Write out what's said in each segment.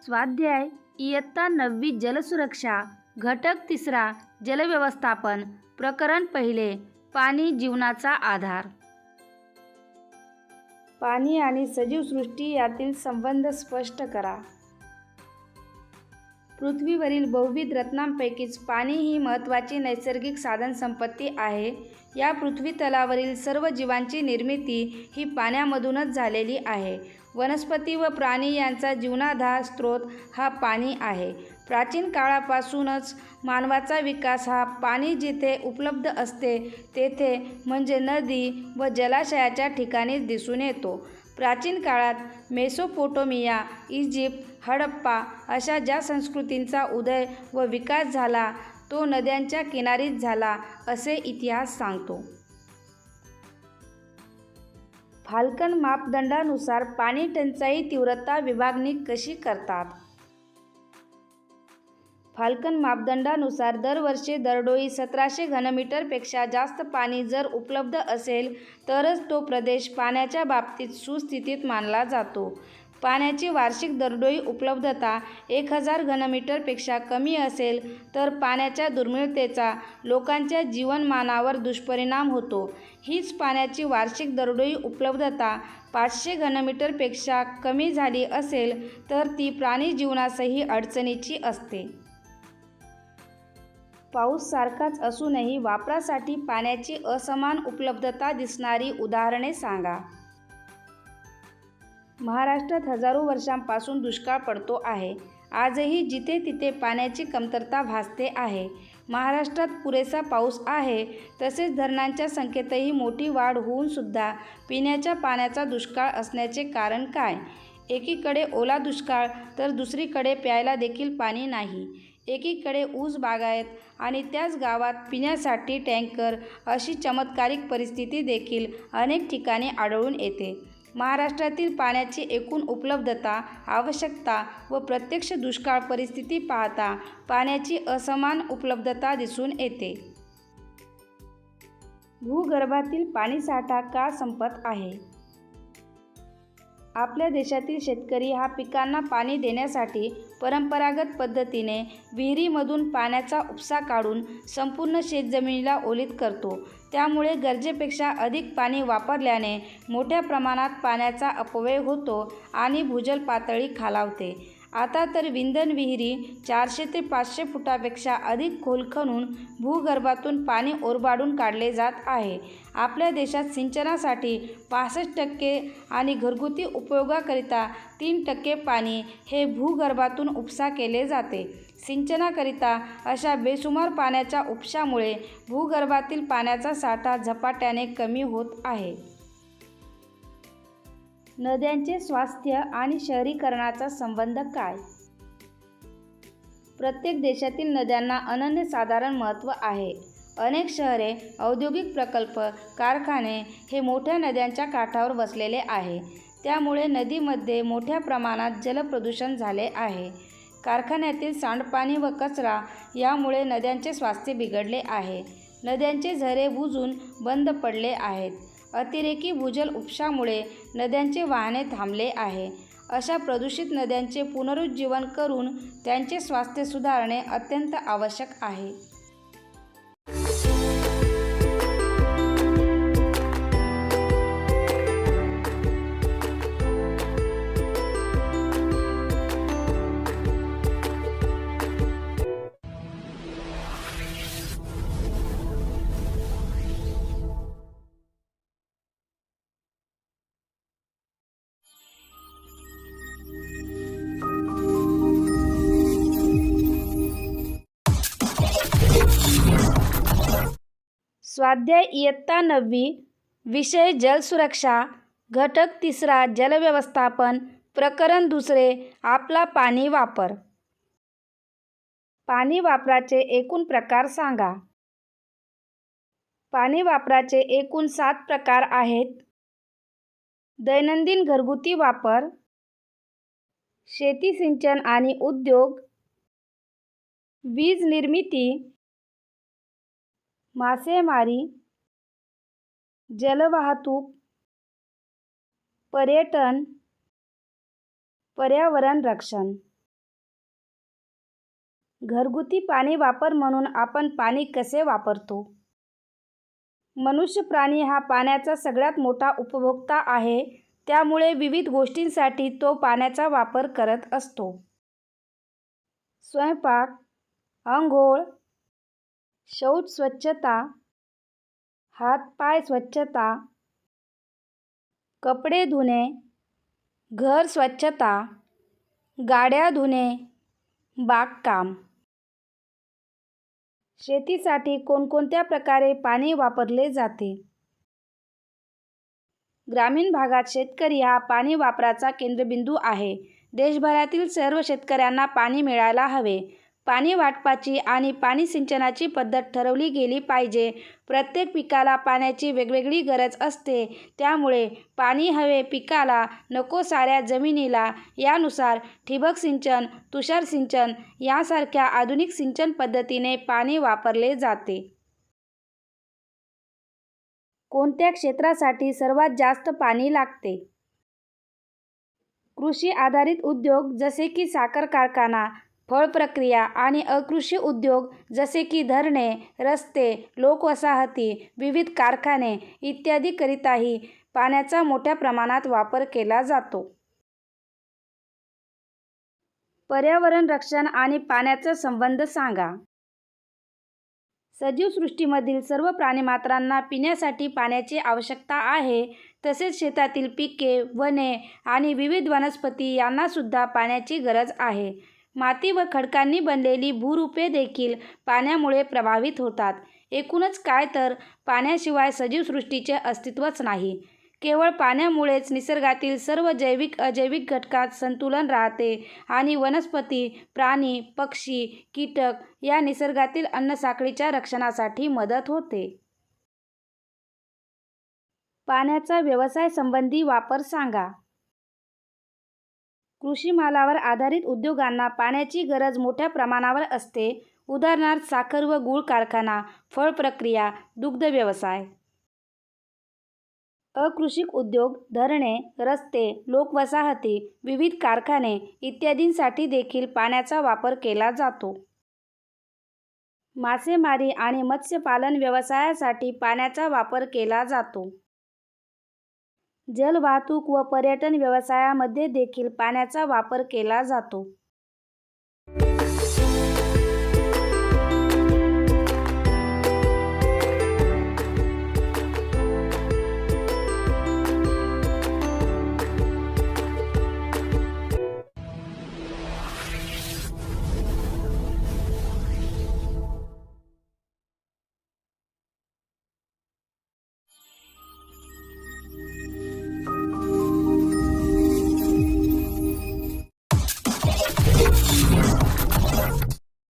स्वाध्याय इयत्ता 9वी जलसुरक्षा घटक 3 जलव्यवस्थापन प्रकरण 1 पाणी जीवनाचा आधार। पाणी आणि सजीवसृष्टी यातील संबंध स्पष्ट करा। पृथ्वीवरील बहुविध रत्नांपैकीच पाणी ही महत्त्वाची नैसर्गिक साधनसंपत्ती आहे। या पृथ्वीतलावरील सर्व जीवांची निर्मिती ही पाण्यामधूनच झालेली आहे। वनस्पती व प्राणी यांचा जीवनाधार स्रोत हा पाणी आहे। प्राचीन काळापासूनच मानवाचा विकास हा पाणी जिथे उपलब्ध असते तेथे म्हणजे नदी व जलाशयाच्या ठिकाणीच दिसून येतो। प्राचीन काळात मेसोपोटेमिया, इजिप्त, हडप्पा अशा ज्या संस्कृतींचा उदय व विकास झाला तो नद्यांच्या किनारीच झाला असे इतिहास सांगतो। फाल्कन मापदंडानुसार पाणी टंचाई तीव्रता विभागणी कशी करतात? फाल्कन मापदंडानुसार दरवर्षी दरडोई 1700 घनमीटरपेक्षा जास्त पाणी जर उपलब्ध असेल तरच तो प्रदेश पाण्याच्या बाबतीत सुस्थितीत मानला जातो। पाण्याची वार्षिक दरडोई उपलब्धता 1000 घनमीटरपेक्षा कमी असेल तर पाण्याच्या दुर्मिळतेचा लोकांच्या जीवनमानावर दुष्परिणाम होतो। हीच पाण्याची वार्षिक दरडोई उपलब्धता 500 घनमीटरपेक्षा कमी झाली असेल तर ती प्राणी जीवनासही अडचणीची असते। पाऊस सारखाच असूनही वापरासाठी पाण्याची असमान उपलब्धता दिसणारी उदाहरणे सांगा। महाराष्ट्रात हजारो वर्षांपासून दुष्काळ पडतो आहे। आजही जिथे तिथे पाण्याची कमतरता भासते आहे। महाराष्ट्रात पुरेसा पाऊस आहे तसेच धरणांच्या संख्येतही मोठी वाढ होऊन सुद्धा पिण्याच्या पाण्याचा दुष्काळ असण्याचे कारण काय? एकीकडे ओला दुष्काळ तर दुसरीकडे प्यायला देखील पाणी नाही। एकीकडे ऊस बागायत आणि त्याच गावात पिण्यासाठी टँकर अशी चमत्कारिक परिस्थिती देखील अनेक ठिकाणी आढळून येते। महाराष्ट्रातील पाण्याची एकूण उपलब्धता, आवश्यकता व प्रत्यक्ष दुष्काळ परिस्थिती पाहता पाण्याची असमान उपलब्धता दिसून येते। भूगर्भातील पाणीसाठा का संपत आहे? आपल्या देशातील शेतकरी हा पिकांना पाणी देण्यासाठी परंपरागत पद्धतीने विहिरीमधून पाण्याचा उपसा काढून संपूर्ण शेतजमिनीला ओलीत करतो। त्यामुळे गरजेपेक्षा अधिक पाणी वापरल्याने मोठ्या प्रमाणात पाण्याचा अपव्यय होतो आणि भूजल पातळी खालावते। आता तर विंधन विहिरी 400 ते 500 फुटापेक्षा अधिक खोल खणून भूगर्भातून पाणी ओरबाडून काढले जात आहे। आपल्या देशात सिंचनासाठी 65% आणि घरगुती उपयोगाकरिता 3% पाणी हे भूगर्भातून उपसा केले जाते। सिंचनाकरिता अशा बेसुमार पाण्याच्या उपशामुळे भूगर्भातील पाण्याचा साठा झपाट्याने कमी होत आहे। नद्यांचे स्वास्थ्य आणि शहरीकरणाचा संबंध काय? प्रत्येक देशातील नद्यांना अनन्यसाधारण महत्त्व आहे। अनेक शहरे, औद्योगिक प्रकल्प, कारखाने हे मोठ्या नद्यांच्या काठावर वसलेले आहे। त्यामुळे नदीमध्ये मोठ्या प्रमाणात जलप्रदूषण झाले आहे। कारखान्यातील सांडपाणी व कचरा यामुळे नद्यांचे स्वास्थ्य बिघडले आहे। नद्यांचे झरे बुजून बंद पडले आहेत। अतिरेकी भूजल उपशामुळे नद्यांचे वाहने थांबले आहे। अशा प्रदूषित नद्यांचे पुनरुज्जीवन करून त्यांचे स्वास्थ्य सुधारणे अत्यंत आवश्यक आहे। स्वाध्याय इयत्ता 9वी विषय जलसुरक्षा घटक 3 जलव्यवस्थापन प्रकरण 2 आपला पाणी वापर। पाणी वापराचे एकूण प्रकार सांगा। पाणी वापराचे एकूण 7 प्रकार आहेत. दैनंदिन घरगुती वापर, शेती सिंचन आणि उद्योग, वीज निर्मिती, मासेमारी, जलवाहतूक, पर्यटन, पर्यावरण रक्षण। घरगुती पाणी वापर म्हणून आपण पाणी कसे वापरतो? मनुष्य प्राणी हा पाण्याचा सगळ्यात मोठा उपभोक्ता आहे. त्यामुळे विविध गोष्टींसाठी तो पाण्याचा वापर करत असतो. स्वयंपाक, अंघोळ, शौच स्वच्छता, हातपाय स्वच्छता, कपडे धुणे, घर स्वच्छता, गाड्या धुणे, बागकाम. शेतीसाठी कोणकोणत्या प्रकारे पाणी वापरले जाते? ग्रामीण भागात शेतकरी हा पाणी वापराचा केंद्रबिंदू आहे. देशभरातील सर्व शेतकऱ्यांना पाणी मिळायला हवे. पाणी वाटपाची आणि पाणी सिंचनाची पद्धत ठरवली गेली पाहिजे. प्रत्येक पिकाला पाण्याची वेगवेगळी गरज असते. त्यामुळे पाणी हवे पिकाला, नको साऱ्या जमिनीला. यानुसार ठिबक सिंचन, तुषार सिंचन यासारख्या आधुनिक सिंचन पद्धतीने पाणी वापरले जाते. कोणत्या क्षेत्रासाठी सर्वात जास्त पाणी लागते? कृषी आधारित उद्योग जसे की साखर कारखाना, फळ प्रक्रिया आणि अकृषी उद्योग जसे की धरणे, रस्ते, लोकवसाहती, विविध कारखाने इत्यादी करिताही पाण्याचा मोठ्या प्रमाणात वापर केला जातो. पर्यावरण रक्षण आणि पाण्याचा संबंध सांगा. सजीव सृष्टीमधील सर्व प्राणीमात्रांना पिण्यासाठी पाण्याची आवश्यकता आहे. तसेच शेतातील पिके, वने आणि विविध वनस्पती यांनासुद्धा पाण्याची गरज आहे. माती व खडकांनी बनलेली भूरूपे देखील पाण्यामुळे प्रभावित होतात. एकूणच काय तर पाण्याशिवाय सजीव सृष्टीचे अस्तित्वच नाही. केवळ पाण्यामुळेच निसर्गातील सर्व जैविक अजैविक घटकात संतुलन राहते आणि वनस्पती, प्राणी, पक्षी, कीटक या निसर्गातील अन्नसाखळीच्या रक्षणासाठी मदत होते. पाण्याचा व्यवसायासंबंधी वापर सांगा. कृषी मालावर आधारित उद्योगांना पाण्याची गरज मोठ्या प्रमाणावर असते. उदाहरणार्थ साखर व गूळ कारखाना, फळ प्रक्रिया, दुग्ध व्यवसाय. अकृषिक उद्योग, धरणे, रस्ते, लोकवसाहती, विविध कारखाने इत्यादींसाठी देखील पाण्याचा वापर केला जातो. मासेमारी आणि मत्स्यपालन व्यवसायासाठी पाण्याचा वापर केला जातो. जलवाहतूक व पर्यटन व्यवसायामध्ये देखील पाण्याचा वापर केला जातो.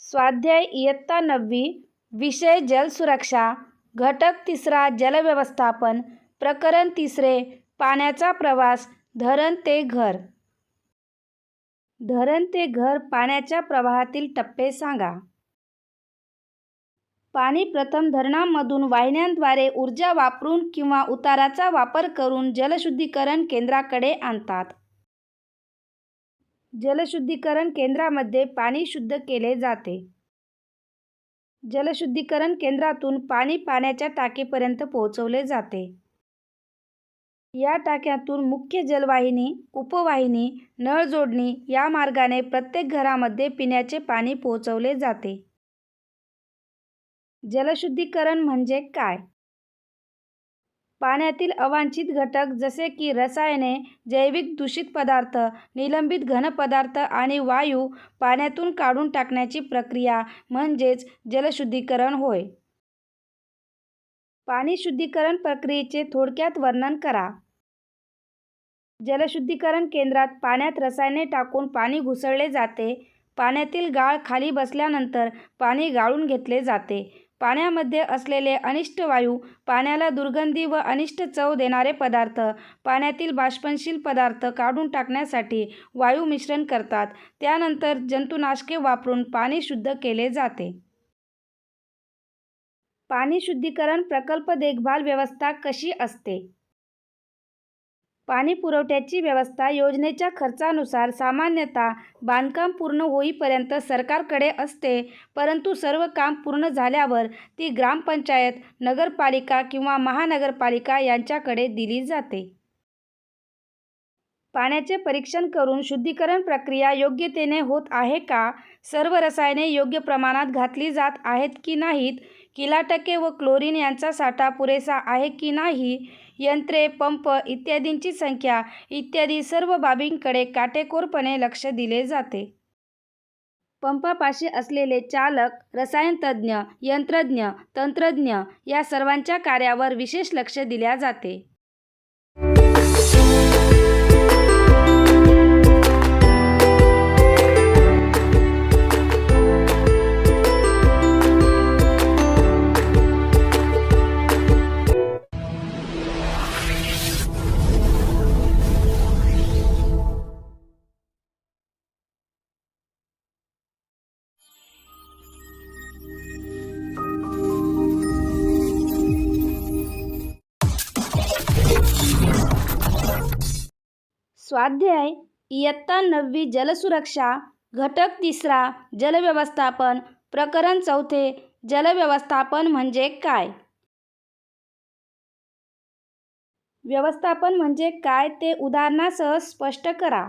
स्वाध्याय इयत्ता 9वी, विषय जलसुरक्षा, घटक 3 जलव्यवस्थापन, प्रकरण 3 पाण्याचा प्रवास, धरण ते घर. धरण ते घर पाण्याच्या प्रवाहातील टप्पे सांगा. पाणी प्रथम धरणांमधून वाहिन्यांद्वारे ऊर्जा वापरून किंवा उताराचा वापर करून जलशुद्धीकरण केंद्राकडे आणतात. जलशुद्धीकरण केंद्रामध्ये पाणी शुद्ध केले जाते. जलशुद्धीकरण केंद्रातून पाणी पाण्याच्या टाकीपर्यंत पोहोचवले जाते. या टाक्यातून मुख्य जलवाहिनी, उपवाहिनी, नळ जोडणी या मार्गाने प्रत्येक घरामध्ये पिण्याचे पाणी पोहोचवले जाते. जलशुद्धीकरण म्हणजे काय? पाण्यातील अवांछित घटक जसे की रसायने, जैविक दूषित पदार्थ, निलंबित घन पदार्थ आणि वायू पाण्यातून काढून टाकण्याची प्रक्रिया म्हणजेच जलशुद्धीकरण होय. पाणी शुद्धीकरण प्रक्रियेचे थोडक्यात वर्णन करा. जलशुद्धीकरण केंद्रात पाण्यात रसायने टाकून पाणी घुसळले जाते. पाण्यातील गाळ खाली बसल्यानंतर पाणी गाळून घेतले जाते. पाण्यामध्ये असलेले अनिष्ट वायू, पाण्याला दुर्गंधी व अनिष्ट चव देणारे पदार्थ, पाण्यातील बाष्पशील पदार्थ काढून टाकण्यासाठी वायू मिश्रण करतात. त्यानंतर जंतुनाशके वापरून पाणी शुद्ध केले जाते. पाणी शुद्धीकरण प्रकल्प देखभाल व्यवस्था कशी असते? पाणी पुरवठ्याची व्यवस्था योजनेच्या खर्चानुसार सामान्यतः बांधकाम पूर्ण होईपर्यंत सरकारकडे असते, परंतु सर्व काम पूर्ण झाल्यावर ती ग्रामपंचायत, नगरपालिका किंवा महानगरपालिका यांच्याकडे दिली जाते. पाण्याचे परीक्षण करून शुद्धीकरण प्रक्रिया योग्यतेने होत आहे का, सर्व रसायने योग्य प्रमाणात घातली जात आहेत की नाहीत, किलाटके व क्लोरीन यांचा साठा पुरेसा आहे की नाही, यंत्रे, पंप इत्यादींची संख्या इत्यादी सर्व बाबींकडे काटेकोरपणे लक्ष दिले जाते. पंपापाशी असलेले चालक, रसायनतज्ज्ञ, यंत्रज्ञ, तंत्रज्ञ या सर्वांच्या कार्यावर विशेष लक्ष दिले जाते. स्वाध्याय इयत्ता 9वी जलसुरक्षा, घटक 3 जलव्यवस्थापन, प्रकरण 4 जलव्यवस्थापन म्हणजे काय? व्यवस्थापन म्हणजे काय ते उदाहरणासह स्पष्ट करा.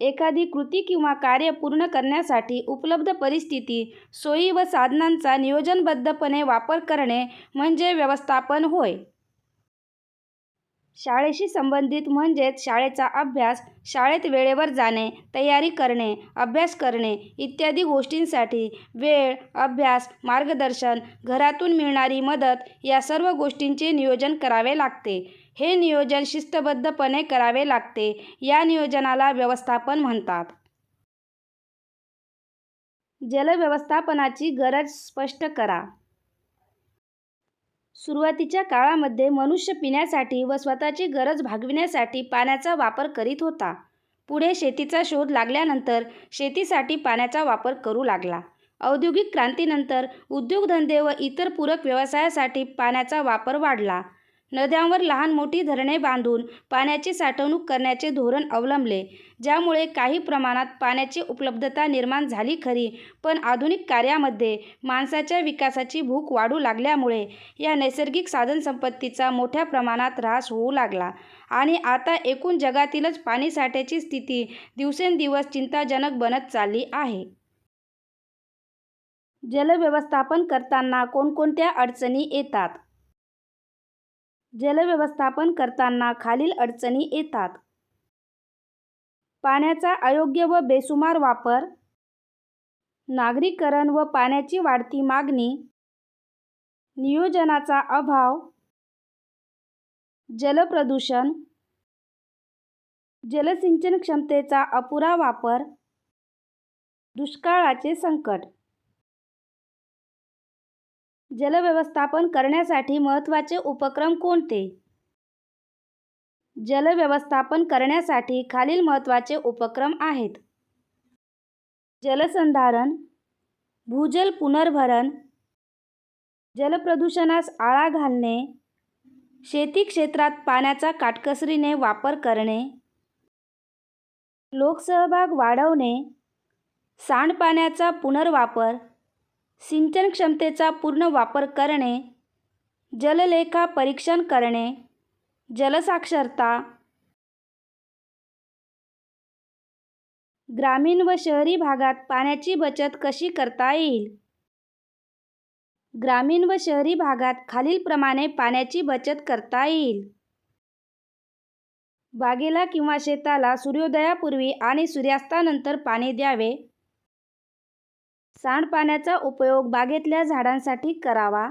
एखादी कृती किंवा कार्य पूर्ण करण्यासाठी उपलब्ध परिस्थिती, सोयी व साधनांचा नियोजनबद्धपणे वापर करणे म्हणजे व्यवस्थापन होय. शाळेशी संबंधित म्हणजेच शाळेचा अभ्यास, शाळेत वेळेवर जाणे, तयारी करणे, अभ्यास करणे इत्यादी गोष्टींसाठी वेळ, अभ्यास, मार्गदर्शन, घरातून मिळणारी मदत या सर्व गोष्टींचे नियोजन करावे लागते. हे नियोजन शिस्तबद्धपणे करावे लागते. या नियोजनाला व्यवस्थापन म्हणतात. जलव्यवस्थापनाची गरज स्पष्ट करा. सुरुवातीच्या काळामध्ये मनुष्य पिण्यासाठी व स्वतःची गरज भागविण्यासाठी पाण्याचा वापर करीत होता. पुढे शेतीचा शोध लागल्यानंतर शेतीसाठी पाण्याचा वापर करू लागला. औद्योगिक क्रांतीनंतर उद्योगधंदे व इतर पूरक व्यवसायासाठी पाण्याचा वापर वाढला. नद्यांवर लहान मोठी धरणे बांधून पाण्याची साठवणूक करण्याचे धोरण अवलंबले, ज्यामुळे काही प्रमाणात पाण्याची उपलब्धता निर्माण झाली खरी, पण आधुनिक कार्यामध्ये माणसाच्या विकासाची भूक वाढू लागल्यामुळे या नैसर्गिक साधनसंपत्तीचा मोठ्या प्रमाणात ऱ्हास होऊ लागला आणि आता एकूण जगातीलच पाणीसाठ्याची स्थिती दिवसेंदिवस चिंताजनक बनत चालली आहे. जलव्यवस्थापन करताना कोणकोणत्या अडचणी येतात? जलव्यवस्थापन करताना खालील अडचणी येतात. पाण्याचा अयोग्य व बेसुमार वापर, नागरीकरण व पाण्याची वाढती मागणी, नियोजनाचा अभाव, जलप्रदूषण, जलसिंचन क्षमतेचा अपुरा वापर, दुष्काळाचे संकट. जलव्यवस्थापन करण्यासाठी महत्त्वाचे उपक्रम कोणते? जलव्यवस्थापन करण्यासाठी खालील महत्त्वाचे उपक्रम आहेत. जलसंधारण, भूजल पुनर्भरण, जलप्रदूषणास आळा घालणे, शेती क्षेत्रात पाण्याचा काटकसरीने वापर करणे, लोकसहभाग वाढवणे, सांडपाण्याचा पुनर्वापर, सिंचन क्षमतेचा पूर्ण वापर करणे, जललेखा परीक्षण करणे, जलसाक्षरता. ग्रामीण व शहरी भागात पाण्याची बचत कशी करता येईल? ग्रामीण व शहरी भागात खालीलप्रमाणे पाण्याची बचत करता येईल. बागेला किंवा शेताला सूर्योदयापूर्वी आणि सूर्यास्तानंतर पाणी द्यावे. सांडपाण्याचा उपयोग बागेतल्या झाडांसाठी करावा.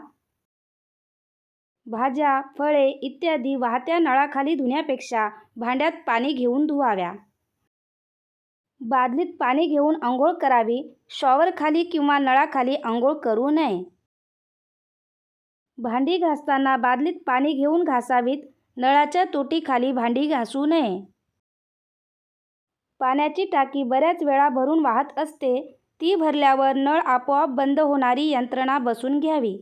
भाज्या, फळे इत्यादी वाहत्या नळाखाली धुण्यापेक्षा भांड्यात पाणी घेऊन धुवाव्या. बादलीत पाणी घेऊन अंघोळ करावी. शॉवरखाली किंवा नळाखाली अंघोळ करू नये. भांडी घासताना बादलीत पाणी घेऊन घासावीत. नळाच्या तोटीखाली भांडी घासू नये. पाण्याची टाकी बऱ्याच वेळा भरून वाहत असते. ती भरल्यावर नळ आपोआप बंद होणारी यंत्रणा बसवून घ्यावी.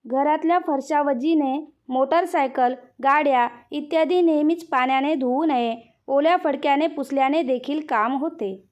घरातल्या फरशा व जिने मोटारसायकल, गाड्या इत्यादी नेहमीच पाण्याने धुवू नये. ओल्या फडक्याने पुसल्याने देखील काम होते.